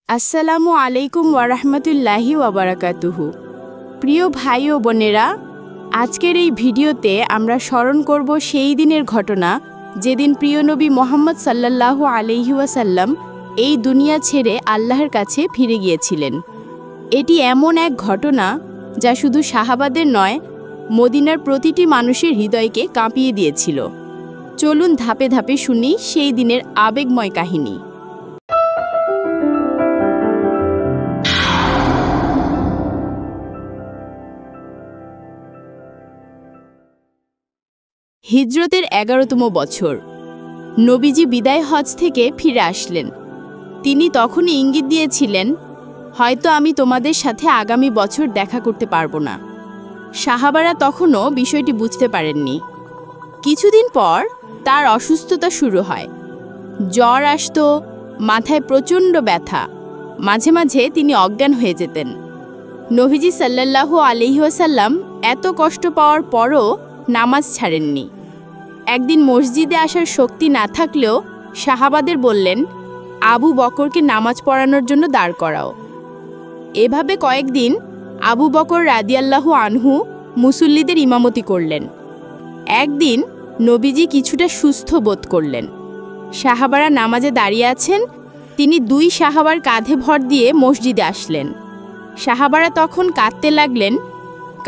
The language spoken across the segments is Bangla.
আসসালামু আলাইকুম ওয়ারাহমাতুল্লাহি ওয়াবারাকাতুহু। প্রিয় ভাই ও বোনেরা, আজকের এই ভিডিওতে আমরা স্মরণ করব সেই দিনের ঘটনা যেদিন প্রিয় নবী মুহাম্মদ সাল্লাল্লাহু আলাইহি ওয়াসাল্লাম এই দুনিয়া ছেড়ে আল্লাহর কাছে ফিরে গিয়েছিলেন। এটি এমন এক ঘটনা যা শুধু সাহাবাদের নয়, মদিনার প্রতিটি মানুষের হৃদয়কে কাঁপিয়ে দিয়েছিল। চলুন ধাপে ধাপে শুনি সেই দিনের আবেগময় কাহিনী। হিজরতের ১১তম বছর, নবীজি বিদায় হজ থেকে ফিরে আসলেন। তিনি তখনই ইঙ্গিত দিয়েছিলেন, হয়তো আমি তোমাদের সাথে আগামী বছর দেখা করতে পারবো না। সাহাবারা তখনও বিষয়টি বুঝতে পারেননি। কিছুদিন পর তার অসুস্থতা শুরু হয়। জ্বর আসতো, মাথায় প্রচণ্ড ব্যথা, মাঝে মাঝে তিনি অজ্ঞান হয়ে যেতেন। নবীজি সাল্লাল্লাহু আলাইহি ওয়াসাল্লাম এত কষ্ট পাওয়ার পরও নামাজ ছাড়েননি। একদিন মসজিদে আসার শক্তি না থাকলেও সাহাবাদের বললেন, আবু বকরকে নামাজ পড়ানোর জন্য দাঁড় করাও। এভাবে কয়েকদিন আবু বকর রাদিয়াল্লাহু আনহু মুসল্লিদের ইমামতি করলেন। একদিন নবীজি কিছুটা সুস্থ বোধ করলেন। সাহাবারা নামাজে দাঁড়িয়ে আছেন, তিনি দুই সাহাবার কাঁধে ভর দিয়ে মসজিদে আসলেন। সাহাবারা তখন কাঁদতে লাগলেন,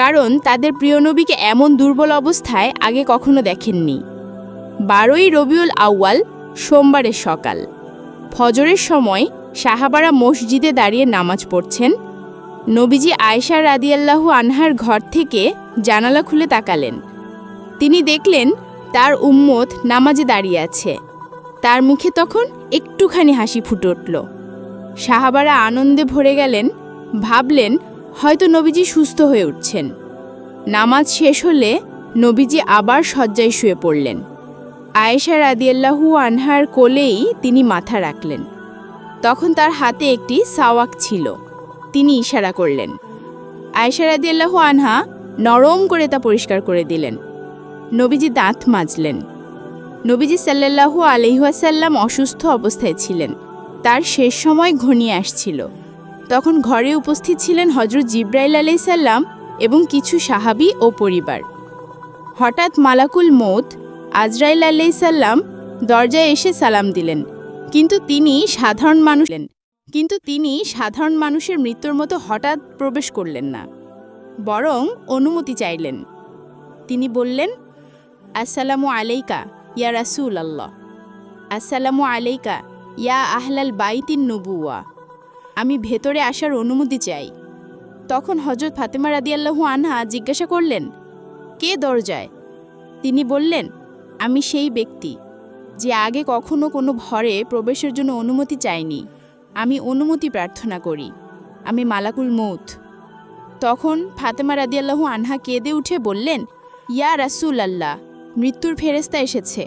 কারণ তাদের প্রিয় নবীকে এমন দুর্বল অবস্থায় আগে কখনো দেখেননি। ১২ই রবিউল আউয়াল, সোমবারের সকাল। ফজরের সময় সাহাবারা মসজিদে দাঁড়িয়ে নামাজ পড়ছেন। নবীজি আয়েশা রাদিয়াল্লাহু আনহার ঘর থেকে জানালা খুলে তাকালেন। তিনি দেখলেন তার উম্মত নামাজে দাঁড়িয়ে আছে। তার মুখে তখন একটুখানি হাসি ফুটে উঠল। সাহাবারা আনন্দে ভরে গেলেন, ভাবলেন হয়তো নবীজি সুস্থ হয়ে উঠছেন। নামাজ শেষ হলে নবীজি আবার শয্যায় শুয়ে পড়লেন। আয়েশা রাদিয়াল্লাহু আনহার কোলেই তিনি মাথা রাখলেন। তখন তার হাতে একটি সাওয়াক ছিল। তিনি ইশারা করলেন। আয়েশা রাদিয়াল্লাহু আনহা নরম করে তা পরিষ্কার করে দিলেন। নবীজি দাঁত মাজলেন। নবীজি সাল্লাল্লাহু আলাইহি ওয়াসাল্লাম অসুস্থ অবস্থায় ছিলেন। তার শেষ সময় ঘনিয়ে আসছিল। তখন ঘরে উপস্থিত ছিলেন হযরত জিবরাইল আলাইহিস সালাম এবং কিছু সাহাবী ও পরিবার। হঠাৎ মালাকুল মউত আজরাইল আলাইহিস সালাম দরজায় এসে সালাম দিলেন, কিন্তু তিনি সাধারণ মানুষের মৃত্যুর মতো হঠাৎ প্রবেশ করলেন না, বরং অনুমতি চাইলেন। তিনি বললেন, আসসালামু আলাইকা ইয়া রাসূলুল্লাহ, আসসালামু আলাইকা ইয়া আহলাল বাইতিন নুবুওয়া, আমি ভেতরে আসার অনুমতি চাই। তখন হযরত ফাতেমা রাদিয়াল্লাহু আনহা জিজ্ঞাসা করলেন, কে দরজায়? তিনি বললেন, আমি সেই ব্যক্তি যে আগে কখনো কোনো ঘরে প্রবেশের জন্য অনুমতি চাইনি। আমি অনুমতি প্রার্থনা করি, আমি মালাকুল মউত। তখন ফাতেমা রাদিয়াল্লাহু আনহা কেঁদে উঠে বললেন, ইয়া রাসূলুল্লাহ, মৃত্যুর ফেরেশতা এসেছে।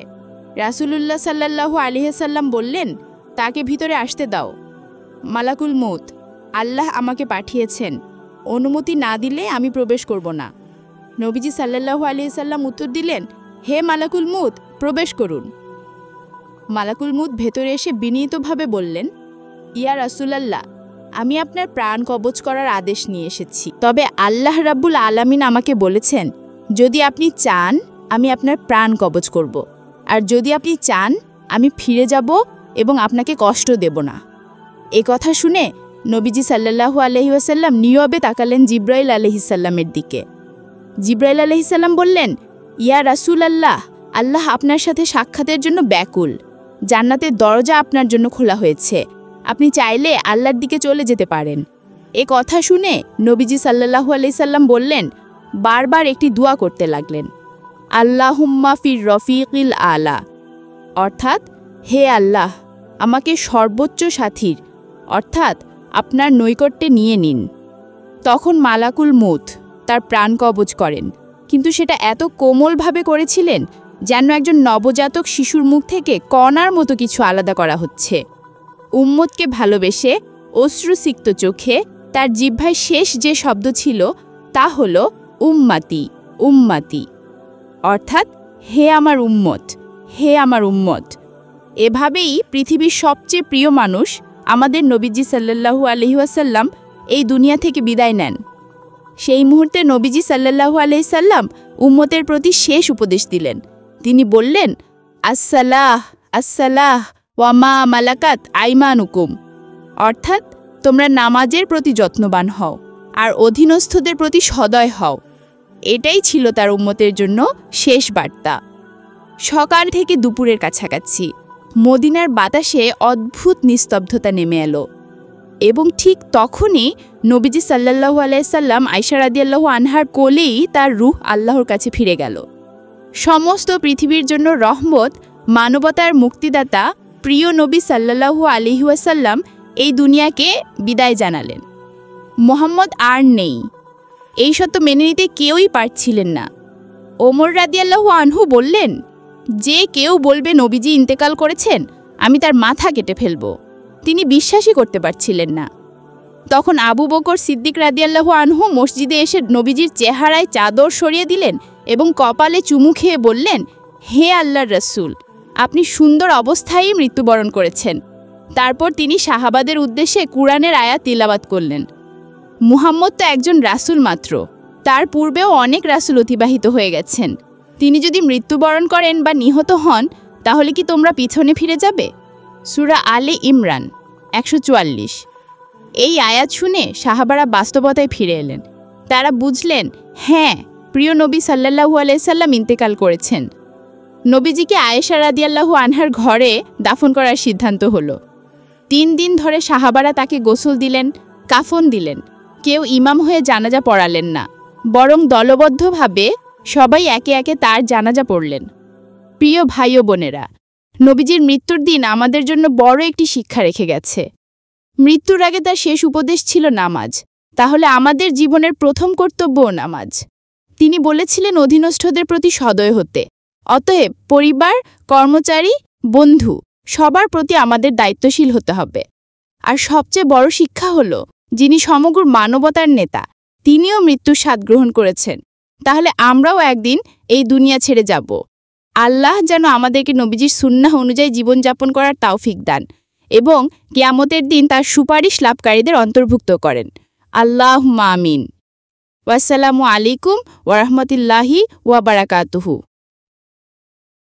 রাসূলুল্লাহ সাল্লাল্লাহু আলাইহি ওয়াসাল্লাম বললেন, তাকে ভিতরে আসতে দাও। মালাকুল মউত, আল্লাহ আমাকে পাঠিয়েছেন, অনুমতি না দিলে আমি প্রবেশ করব না। নবীজি সাল্লাল্লাহু আলাইহি ওয়াসাল্লাম উত্তর দিলেন, হে মালাকুল মউত, প্রবেশ করুন। মালাকুল মউত ভেতরে এসে বিনীতভাবে বললেন, ইয়া রাসূলুল্লাহ, আমি আপনার প্রাণ কবজ করার আদেশ নিয়ে এসেছি। তবে আল্লাহ রাব্বুল আলামিন আমাকে বলেছেন, যদি আপনি চান আমি আপনার প্রাণ কবজ করব, আর যদি আপনি চান আমি ফিরে যাব এবং আপনাকে কষ্ট দেব না। এ কথা শুনে নবীজি সাল্লাল্লাহু আলাইহি ওয়াসাল্লাম নীরবে তাকালেন জিবরাইল আলাইহিস সালামের দিকে। জিবরাইল আলাইহিস সালাম বললেন, ইয়া রাসূলুল্লাহ, আল্লাহ আপনার সাথে সাক্ষাতের জন্য ব্যাকুল। জান্নাতের দরজা আপনার জন্য খোলা হয়েছে, আপনি চাইলে আল্লাহর দিকে চলে যেতে পারেন। এ কথা শুনে নবীজি সাল্লাল্লাহু আলাইহি সাল্লাম বললেন, বারবার একটি দোয়া করতে লাগলেন, আল্লাহুম্মা ফির রফিকিল আলা, অর্থাৎ হে আল্লাহ, আমাকে সর্বোচ্চ সাথীর অর্থাৎ আপনার নৈকট্যে নিয়ে নিন। তখন মালাকুল মউত তার প্রাণ কবজ করেন, কিন্তু সেটা এত কোমলভাবে করেছিলেন যেন একজন নবজাতক শিশুর মুখ থেকে কণার মতো কিছু আলাদা করা হচ্ছে। উম্মতকে ভালোবেসে অশ্রুসিক্ত চোখে তার জিহ্বায় শেষ যে শব্দ ছিল তা হল উম্মাতি, উম্মাতি, অর্থাৎ হে আমার উম্মত, হে আমার উম্মত। এভাবেই পৃথিবীর সবচেয়ে প্রিয় মানুষ আমাদের নবীজি সাল্লাল্লাহু আলাইহি ওয়াসাল্লাম এই দুনিয়া থেকে বিদায় নেন। সেই মুহূর্তে নবীজি সাল্লাল্লাহু আলাইহি সাল্লাম উম্মতের প্রতি শেষ উপদেশ দিলেন। তিনি বললেন, আসসালাহ আসসালাহ ওয়া মা মালাকাত আইমানুকুম, অর্থাৎ তোমরা নামাজের প্রতি যত্নবান হও আর অধীনস্থদের প্রতি সদয় হও। এটাই ছিল তার উম্মতের জন্য শেষ বার্তা। সকাল থেকে দুপুরের কাছাকাছি মদিনার বাতাসে অদ্ভুত নিস্তব্ধতা নেমে এলো এবং ঠিক তখনই নবীজি সাল্লাল্লাহু আলাইহি সাল্লাম আয়েশা রাদিয়াল্লাহু আনহার কোলেই তার রূহ আল্লাহর কাছে ফিরে গেল। সমস্ত পৃথিবীর জন্য রহমত, মানবতার মুক্তিদাতা প্রিয় নবী সাল্লাল্লাহু আলাইহি ওয়াসাল্লাম এই দুনিয়াকে বিদায় জানালেন। মুহাম্মদ আর নেই, এই সত্য মেনে নিতে কেউই পারছিলেন না। ওমর রাদিয়াল্লাহু আনহু বললেন, যে কেউ বলবে নবীজি ইন্তেকাল করেছেন, আমি তার মাথা কেটে ফেলব। তিনি বিশ্বাসই করতে পারছিলেন না। তখন আবু বকর সিদ্দিক রাদিয়াল্লাহু আনহু মসজিদে এসে নবীজির চেহারায় চাদর সরিয়ে দিলেন এবং কপালে চুমু খেয়ে বললেন, হে আল্লাহর রাসূল, আপনি সুন্দর অবস্থায়ই মৃত্যুবরণ করেছেন। তারপর তিনি সাহাবাদের উদ্দেশ্যে কুরআনের আয়াত তিলাওয়াত করলেন। মুহাম্মদ তো একজন রাসূল মাত্র, তার পূর্বেও অনেক রাসূল অতিবাহিত হয়ে গেছেন। তিনি যদি মৃত্যুবরণ করেন বা নিহত হন, তাহলে কি তোমরা পিছনে ফিরে যাবে? সূরা আলে ইমরান 144। এই আয়াত শুনে সাহাবারা বাস্তবতায় ফিরে এলেন। তারা বুঝলেন, হ্যাঁ, প্রিয় নবী সাল্লাল্লাহু আলাইহি সাল্লাম ইন্তেকাল করেছেন। নবীজিকে আয়েশা রাদিয়াল্লাহু আনহার ঘরে দাফন করার সিদ্ধান্ত হলো। 3 দিন ধরে সাহাবারা তাকে গোসল দিলেন, কাফন দিলেন। কেউ ইমাম হয়ে জানাজা পড়ালেন না, বরং দলবদ্ধভাবে সবাই একে একে তার জানাজা পড়লেন। প্রিয় ভাই ও বোনেরা, নবীজির মৃত্যুর দিন আমাদের জন্য বড় একটি শিক্ষা রেখে গেছে। মৃত্যুর আগে তার শেষ উপদেশ ছিল নামাজ। তাহলে আমাদের জীবনের প্রথম কর্তব্যও নামাজ। তিনি বলেছিলেন অধীনস্থদের প্রতি সদয় হতে। অতএব পরিবার, কর্মচারী, বন্ধু সবার প্রতি আমাদের দায়িত্বশীল হতে হবে। আর সবচেয়ে বড় শিক্ষা হলো, যিনি সমগ্র মানবতার নেতা, তিনিও মৃত্যুর স্বাদ গ্রহণ করেছেন। তাহলে আমরাও একদিন এই দুনিয়া ছেড়ে যাব। আল্লাহ যেন আমাদেরকে নবীজির সুন্নাহ অনুযায়ী জীবনযাপন করার তৌফিক দান এবং কিয়ামতের দিন তার সুপারিশ লাভকারীদের অন্তর্ভুক্ত করেন। আল্লাহুম্মা আমিন। ওয়াসসালামু আলাইকুম ওয়া রাহমাতুল্লাহি ওয়া বারাকাতুহু।